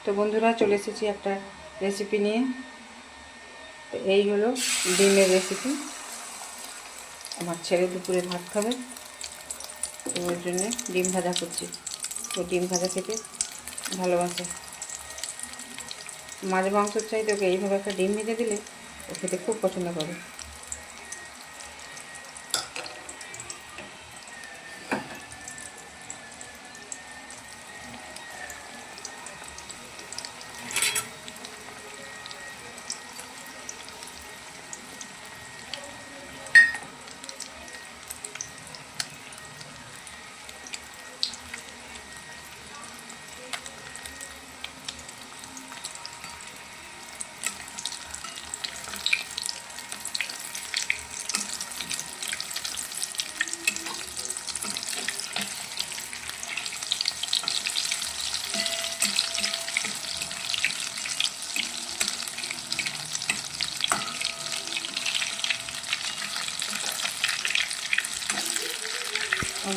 তো বন্ধুরা চলে এসেছি একটা রেসিপি নিয়ে। তো এই হলো ডিমের রেসিপি। আমার ছেলে দুপুরে ভাত খাবে, তো ওর জন্যে ডিম ভাজা করছি। তো ডিম ভাজা খেতে ভালোবাসে, মাছ মাংসর চাইতে ওকে এইভাবে একটা ডিম ভেজে দিলে ও খেতে খুব পছন্দ করে।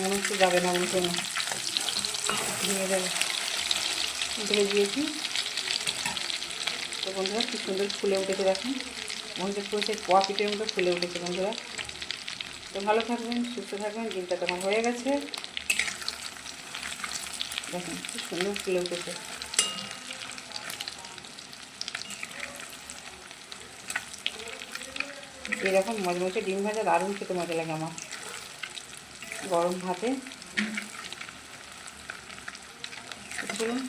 মনে হচ্ছে যাবে না, উল্টে না, দিয়ে দেবে, ধরে দিয়েছি। তো বন্ধুরা কি সুন্দর ফুলে উঠেছে, দেখুন মনে হচ্ছে পুরো সেই পোয়া পিঠের মতো ফুলে উঠেছে বন্ধুরা। তো ভালো থাকবেন, সুস্থ থাকবেন। ডিমটা তোমার হয়ে গেছে, দেখুন কি সুন্দর ফুলে উঠেছে। এরকম মজমচে ডিম ভাজা দারুণ খেতে মজা লাগে আমার, গরম ভাতে। চলুন,